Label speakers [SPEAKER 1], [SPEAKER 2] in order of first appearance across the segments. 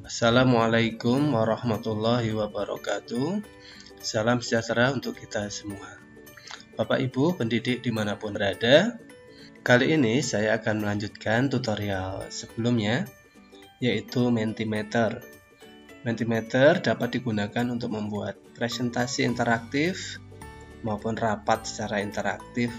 [SPEAKER 1] Assalamualaikum warahmatullahi wabarakatuh. Salam sejahtera untuk kita semua. Bapak Ibu pendidik dimanapun berada, kali ini saya akan melanjutkan tutorial sebelumnya, yaitu Mentimeter. Mentimeter dapat digunakan untuk membuat presentasi interaktif maupun rapat secara interaktif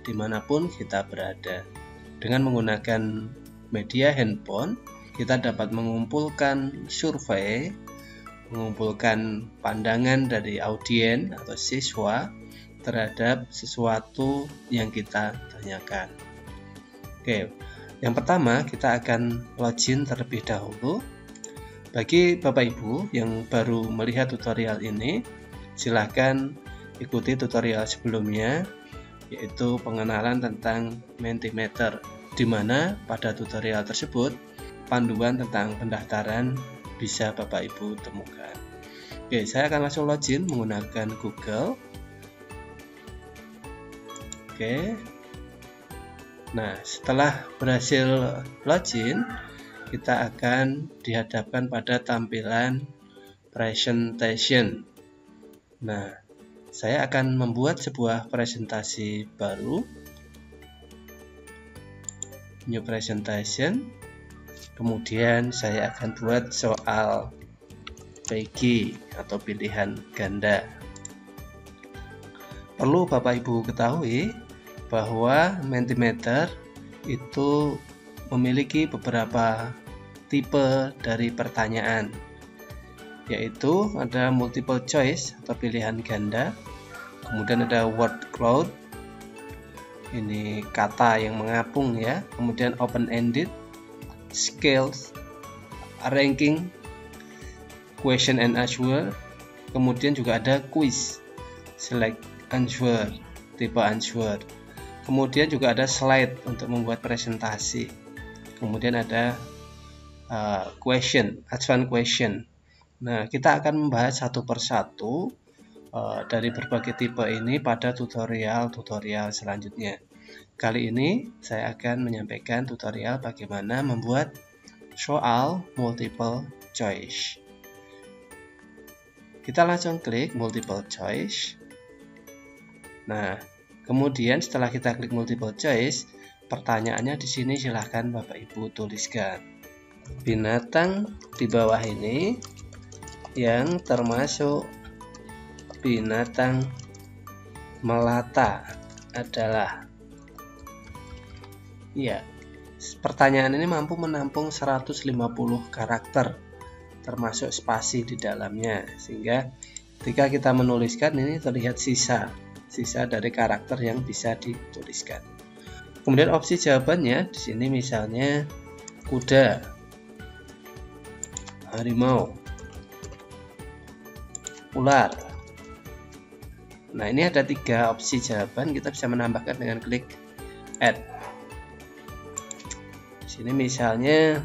[SPEAKER 1] dimanapun kita berada. Dengan menggunakan media handphone, kita dapat mengumpulkan survei, mengumpulkan pandangan dari audiens atau siswa terhadap sesuatu yang kita tanyakan. Oke, yang pertama kita akan login terlebih dahulu. Bagi Bapak Ibu yang baru melihat tutorial ini, silahkan ikuti tutorial sebelumnya, yaitu pengenalan tentang Mentimeter, di mana pada tutorial tersebut panduan tentang pendaftaran bisa Bapak Ibu temukan. Oke, saya akan langsung login menggunakan Google. Oke. Nah, setelah berhasil login, kita akan dihadapkan pada tampilan presentation. Nah, saya akan membuat sebuah presentasi baru. New presentation. Kemudian saya akan buat soal PG atau pilihan ganda. Perlu Bapak Ibu ketahui bahwa Mentimeter itu memiliki beberapa tipe dari pertanyaan, yaitu ada multiple choice atau pilihan ganda, kemudian ada word cloud, ini kata yang mengapung ya, kemudian open ended, skills, ranking, question and answer, kemudian juga ada quiz, select answer, tipe answer, kemudian juga ada slide untuk membuat presentasi, kemudian ada question, advanced question. Nah, kita akan membahas satu persatu dari berbagai tipe ini pada tutorial selanjutnya. Kali ini saya akan menyampaikan tutorial bagaimana membuat soal multiple choice. Kita langsung klik multiple choice. Nah, kemudian setelah kita klik multiple choice, pertanyaannya di sini silahkan Bapak Ibu tuliskan. Binatang di bawah ini yang termasuk binatang melata adalah. Ya, pertanyaan ini mampu menampung 150 karakter termasuk spasi di dalamnya, sehingga ketika kita menuliskan ini terlihat sisa dari karakter yang bisa dituliskan. Kemudian opsi jawabannya di sini misalnya kuda, harimau, ular. Nah, ini ada 3 opsi jawaban, kita bisa menambahkan dengan klik add. Ini misalnya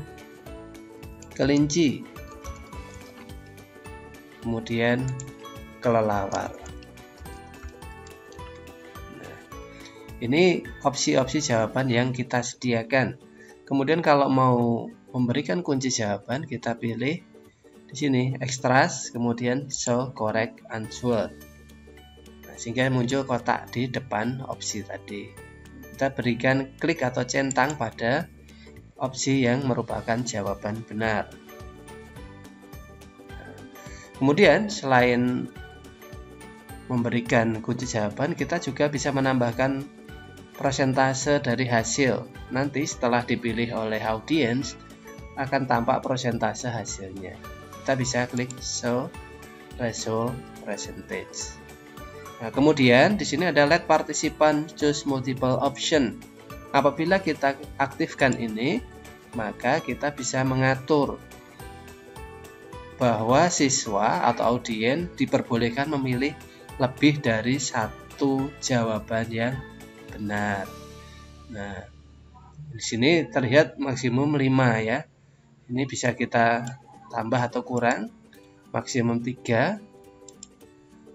[SPEAKER 1] kelinci, kemudian kelelawar. Nah, ini opsi-opsi jawaban yang kita sediakan. Kemudian kalau mau memberikan kunci jawaban, kita pilih di sini extras, kemudian show correct answer. Nah, sehingga muncul kotak di depan opsi tadi. Kita berikan klik atau centang pada opsi yang merupakan jawaban benar. Kemudian selain memberikan kunci jawaban, kita juga bisa menambahkan persentase dari hasil. Nanti setelah dipilih oleh audiens akan tampak persentase hasilnya. Kita bisa klik show result percentage. Nah, kemudian di sini ada let participant choose multiple option. Apabila kita aktifkan ini, maka kita bisa mengatur bahwa siswa atau audiens diperbolehkan memilih lebih dari satu jawaban yang benar. Nah, di sini terlihat maksimum 5 ya. Ini bisa kita tambah atau kurang, maksimum 3,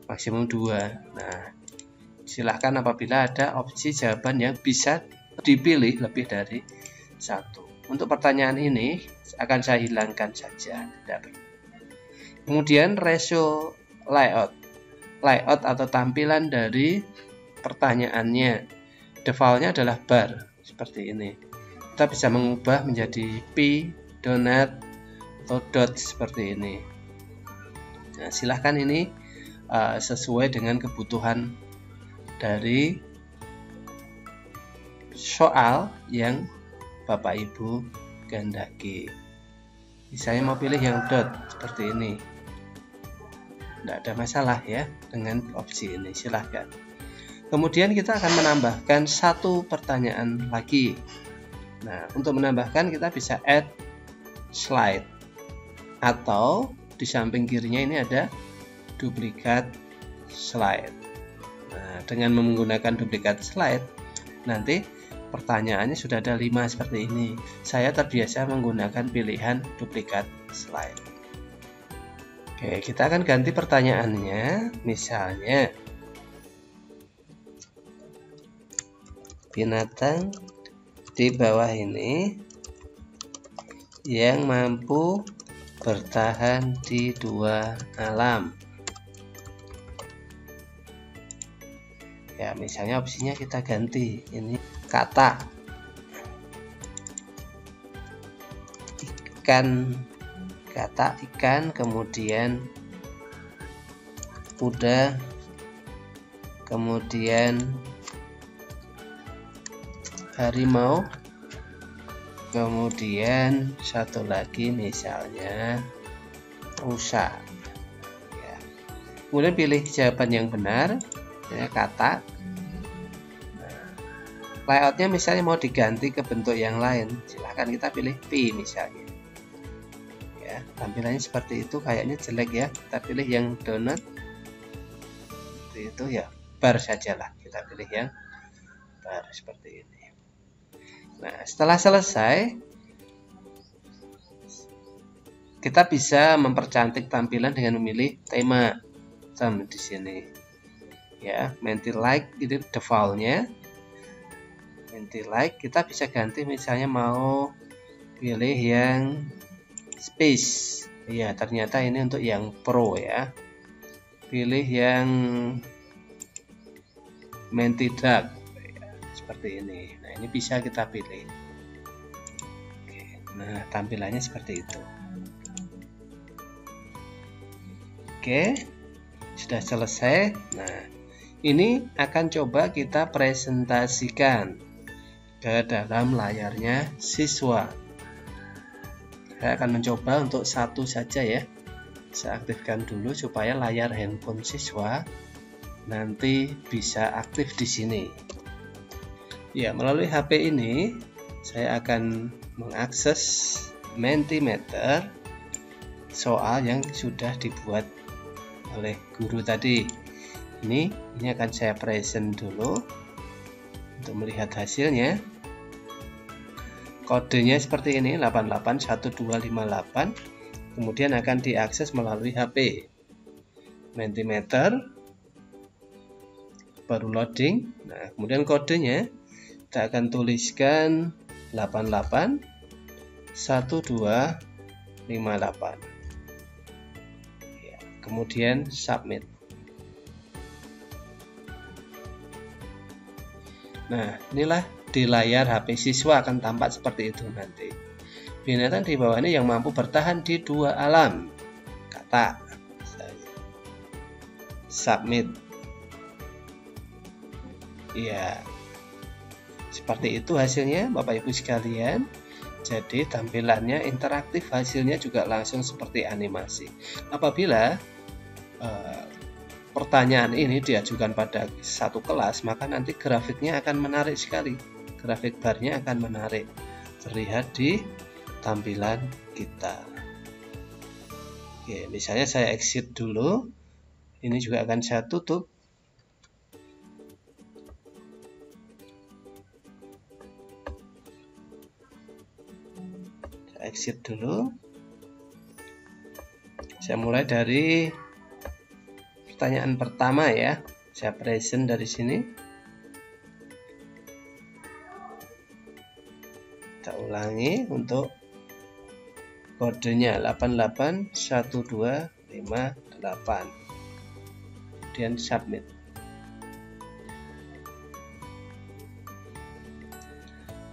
[SPEAKER 1] maksimum 2. Nah, silahkan apabila ada opsi jawaban yang bisa dipilih lebih dari 1. untuk pertanyaan ini akan saya hilangkan saja. Kemudian ratio layout atau tampilan dari pertanyaannya. Defaultnya adalah bar seperti ini. Kita bisa mengubah menjadi pi, donut, atau dot seperti ini. Nah, silahkan ini sesuai dengan kebutuhan dari soal yang Bapak Ibu kehendaki. Saya mau pilih yang dot seperti ini. Tidak ada masalah ya dengan opsi ini, silahkan. Kemudian kita akan menambahkan satu pertanyaan lagi. Nah, untuk menambahkan kita bisa add slide, atau di samping kirinya ini ada duplikat slide. Nah, dengan menggunakan duplikat slide, nanti pertanyaannya sudah ada 5 seperti ini. Saya terbiasa menggunakan pilihan duplikat slide. Oke, kita akan ganti pertanyaannya. Misalnya, binatang di bawah ini yang mampu bertahan di 2 alam. Ya, misalnya opsinya kita ganti. Ini kata ikan, kemudian kuda, kemudian harimau, kemudian satu lagi misalnya rusa ya. Kemudian pilih jawaban yang benar ya, kata. Layoutnya misalnya mau diganti ke bentuk yang lain, silahkan kita pilih P misalnya ya. Tampilannya seperti itu, kayaknya jelek ya, kita pilih yang donut seperti itu ya, bar sajalah, kita pilih yang bar seperti ini. Nah, setelah selesai, kita bisa mempercantik tampilan dengan memilih tema di sini. Ya, Mentilike itu defaultnya. Mentilike kita bisa ganti, misalnya mau pilih yang space. Ya, ternyata ini untuk yang pro ya. Pilih yang Mentidark seperti ini. Nah, ini bisa kita pilih. Oke, nah tampilannya seperti itu. Oke, sudah selesai. Nah, ini akan coba kita presentasikan ke dalam layarnya siswa. Saya akan mencoba untuk satu saja ya. Saya aktifkan dulu supaya layar handphone siswa nanti bisa aktif di sini. Ya, melalui HP ini saya akan mengakses Mentimeter soal yang sudah dibuat oleh guru tadi. Ini akan saya present dulu untuk melihat hasilnya. Kodenya seperti ini 881258. Kemudian akan diakses melalui HP. Mentimeter baru loading. Nah, kemudian kodenya kita akan tuliskan 881258. Ya, kemudian submit. Nah, inilah di layar HP siswa akan tampak seperti itu nanti. Binatang di bawah ini yang mampu bertahan di 2 alam. Kata. Submit. Ya, seperti itu hasilnya Bapak Ibu sekalian. Jadi tampilannya interaktif, hasilnya juga langsung seperti animasi. Apabila pertanyaan ini diajukan pada satu kelas, maka nanti grafiknya akan menarik sekali. Grafik barnya akan menarik, terlihat di tampilan kita. Oke, misalnya saya exit dulu. Ini juga akan saya tutup. Saya exit dulu. Saya mulai dari pertanyaan pertama ya. Saya present dari sini. Kita ulangi untuk kodenya 881258. Kemudian submit.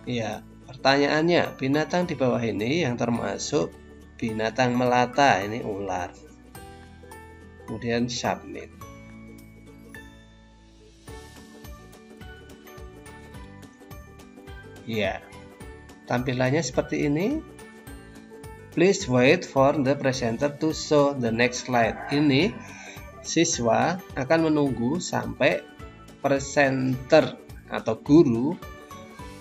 [SPEAKER 1] Ya, pertanyaannya, binatang di bawah ini yang termasuk binatang melata, ini ular. Kemudian submit. Ya, tampilannya seperti ini. Please wait for the presenter to show the next slide. Ini siswa akan menunggu sampai presenter atau guru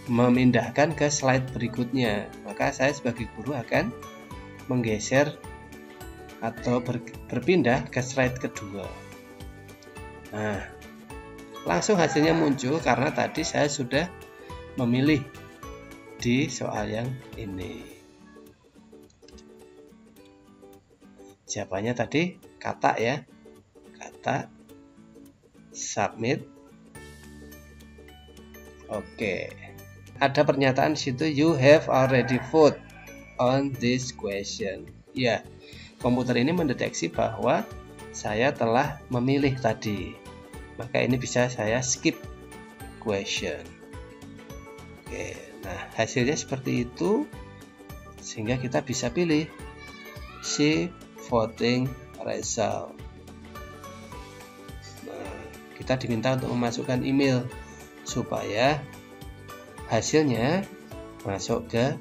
[SPEAKER 1] memindahkan ke slide berikutnya. Maka saya sebagai guru akan menggeser atau berpindah ke slide kedua. Nah, langsung hasilnya muncul karena tadi saya sudah memilih di soal yang ini. Jawabannya tadi kata ya, kata, submit. Oke, ada pernyataan di situ, you have already voted on this question. Ya, komputer ini mendeteksi bahwa saya telah memilih tadi, maka ini bisa saya skip question. Oke, nah hasilnya seperti itu, sehingga kita bisa pilih si voting result. Nah, kita diminta untuk memasukkan email supaya hasilnya masuk ke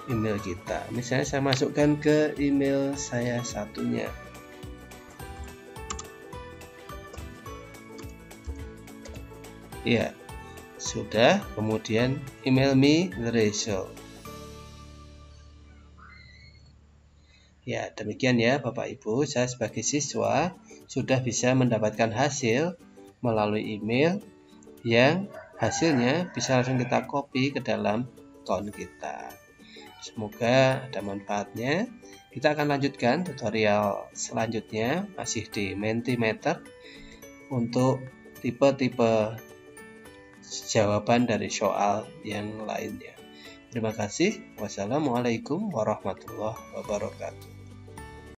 [SPEAKER 1] email kita. Misalnya saya masukkan ke email saya satunya. Ya, sudah. Kemudian email me the result. Ya, demikian ya Bapak Ibu, saya sebagai siswa sudah bisa mendapatkan hasil melalui email yang hasilnya bisa langsung kita copy ke dalam account kita. Semoga ada manfaatnya. Kita akan lanjutkan tutorial selanjutnya masih di Mentimeter untuk tipe-tipe jawaban dari soal yang lainnya. Terima kasih. Wassalamualaikum warahmatullahi wabarakatuh.